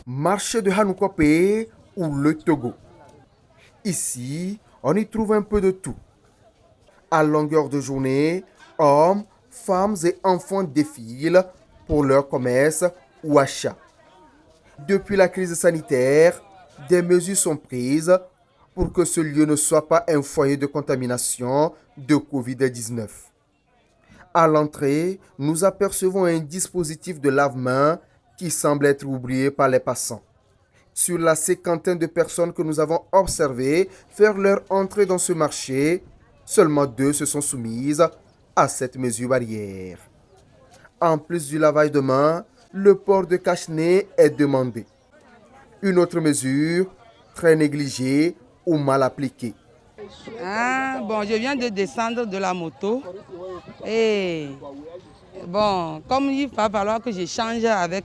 Marché de Hanoukwapé ou le Togo. Ici, on y trouve un peu de tout. À longueur de journée, hommes, femmes et enfants défilent pour leur commerce ou achat. Depuis la crise sanitaire, des mesures sont prises pour que ce lieu ne soit pas un foyer de contamination de Covid-19. À l'entrée, nous apercevons un dispositif de lave-mains qui semble être oublié par les passants. Sur la cinquantaine de personnes que nous avons observées faire leur entrée dans ce marché, seulement 2 se sont soumises à cette mesure barrière. En plus du lavage de mains, le port de cache-nez est demandé. Une autre mesure, très négligée ou mal appliquée. Je viens de descendre de la moto et comme il va falloir que je change avec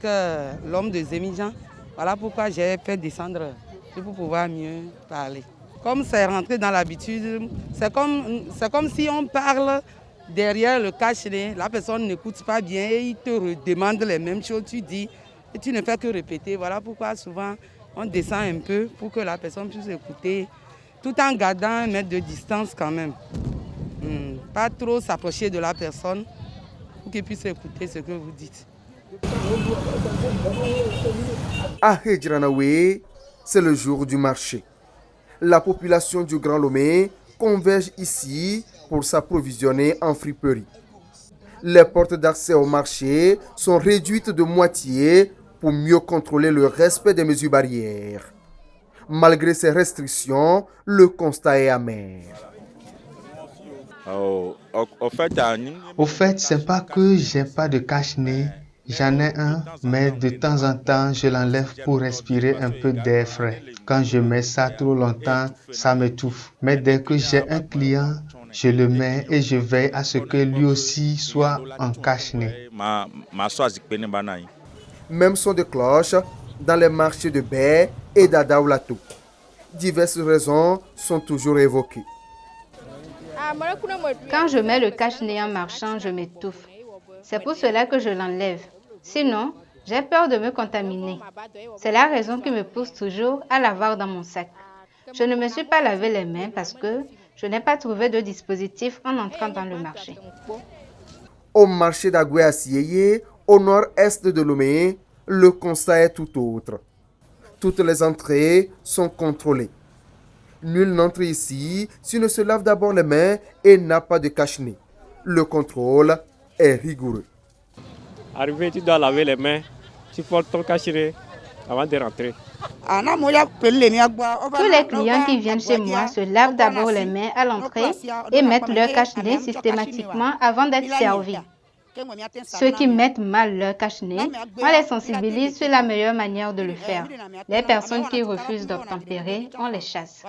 l'homme de Zémijan, voilà pourquoi j'ai fait descendre pour pouvoir mieux parler. Comme c'est rentré dans l'habitude, c'est comme si on parle derrière le cache-nez, la personne n'écoute pas bien et il te redemande les mêmes choses, tu dis et tu ne fais que répéter. Voilà pourquoi souvent on descend un peu pour que la personne puisse écouter, tout en gardant 1 mètre de distance quand même. Pas trop s'approcher de la personne pour qu'il puisse écouter ce que vous dites. À Hedjranaoué, c'est le jour du marché. La population du Grand Lomé converge ici pour s'approvisionner en friperie. Les portes d'accès au marché sont réduites de moitié pour mieux contrôler le respect des mesures barrières. Malgré ces restrictions, le constat est amer. Au fait, c'est pas que j'ai pas de cache-nez, j'en ai un, mais de temps en temps, je l'enlève pour respirer un peu d'air frais. Quand je mets ça trop longtemps, ça m'étouffe. Mais dès que j'ai un client, je le mets et je veille à ce que lui aussi soit en cache-nez. Même son de cloche dans les marchés de Baie et d'Adaoulatou. Diverses raisons sont toujours évoquées. Quand je mets le cache-nez en marchant, je m'étouffe. C'est pour cela que je l'enlève. Sinon, j'ai peur de me contaminer. C'est la raison qui me pousse toujours à l'avoir dans mon sac. Je ne me suis pas lavé les mains parce que je n'ai pas trouvé de dispositif en entrant dans le marché. Au marché d'Agoué-Assieye, au nord-est de Lomé, le constat est tout autre. Toutes les entrées sont contrôlées. Nul n'entre ici s'il ne se lave d'abord les mains et n'a pas de cache-nez. Le contrôle est rigoureux. Arrivé, tu dois laver les mains, tu portes ton cache-nez avant de rentrer. Tous les clients qui viennent chez moi se lavent d'abord les mains à l'entrée et mettent leur cache-nez systématiquement avant d'être servis. Ceux qui mettent mal leur cache-nez, on les sensibilise sur la meilleure manière de le faire. Les personnes qui refusent d'obtempérer, on les chasse.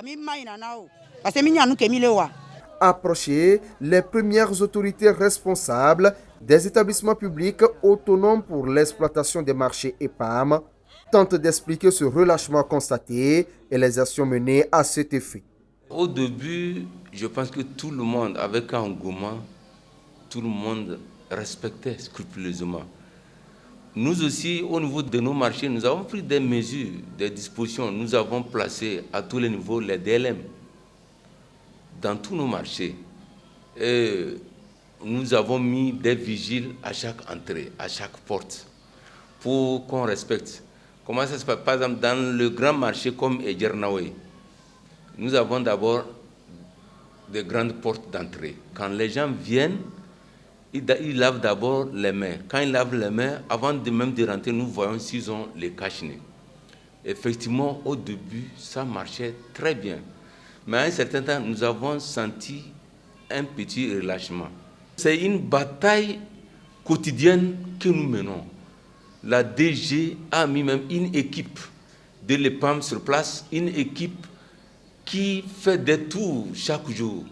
Approcher les premières autorités responsables des établissements publics autonomes pour l'exploitation des marchés EPAM tente d'expliquer ce relâchement constaté et les actions menées à cet effet. Au début, je pense que tout le monde, avec un engouement, tout le monde respectait scrupuleusement. Nous aussi, au niveau de nos marchés, nous avons pris des mesures, des dispositions. Nous avons placé à tous les niveaux les DLM dans tous nos marchés. Et nous avons mis des vigiles à chaque entrée, à chaque porte, pour qu'on respecte. Comment ça se passe? Par exemple, dans le grand marché comme Hedjranaoué, nous avons d'abord des grandes portes d'entrée. Quand les gens viennent, ils lavent d'abord les mains. Quand ils lavent les mains, avant même de rentrer, nous voyons s'ils ont les cache-nez. Effectivement, au début, ça marchait très bien. Mais à un certain temps, nous avons senti un petit relâchement. C'est une bataille quotidienne que nous menons. La DG a mis même une équipe de l'EPAM sur place, une équipe qui fait des tours chaque jour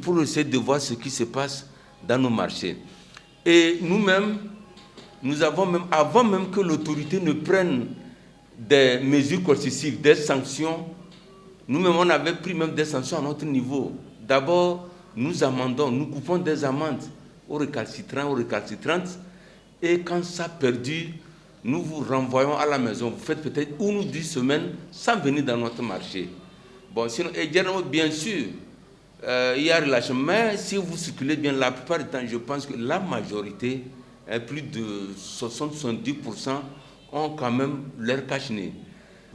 pour essayer de voir ce qui se passe dans nos marchés. Et nous-mêmes, nous avons même, avant même que l'autorité ne prenne des mesures coercitives, des sanctions, nous-mêmes, on avait pris même des sanctions à notre niveau. D'abord, nous amendons, nous coupons des amendes aux récalcitrants, aux récalcitrantes, Et quand ça perdure, nous vous renvoyons à la maison. Vous faites peut-être 1 ou 10 semaines sans venir dans notre marché. Bon, sinon, et bien sûr, il y a relâchement. Mais si vous circulez bien, la plupart du temps, je pense que la majorité, plus de 60-70%, ont quand même leur cache-nez.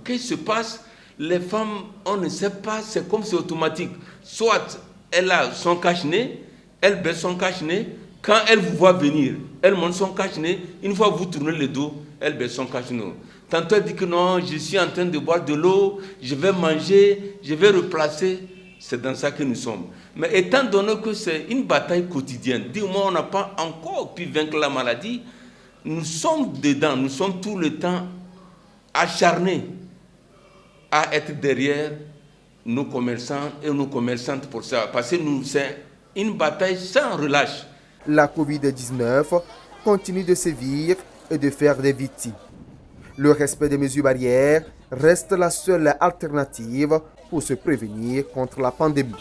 Qu'est-ce qui se passe? Les femmes, on ne sait pas, c'est comme c'est automatique. Soit elle a son cache-nez, elle baisse son cache-nez, quand elle vous voit venir, elle monte son cache-nez, une fois que vous tournez le dos, elle baisse son cache-nez. Tantôt elle dit que non, je suis en train de boire de l'eau, je vais manger, je vais replacer. C'est dans ça que nous sommes. Mais étant donné que c'est une bataille quotidienne, du moins on n'a pas encore pu vaincre la maladie, nous sommes dedans, nous sommes tout le temps acharnés à être derrière nos commerçants et nos commerçantes pour ça. Parce que c'est une bataille sans relâche. La Covid-19 continue de sévir et de faire des victimes. Le respect des mesures barrières reste la seule alternative pour se prévenir contre la pandémie.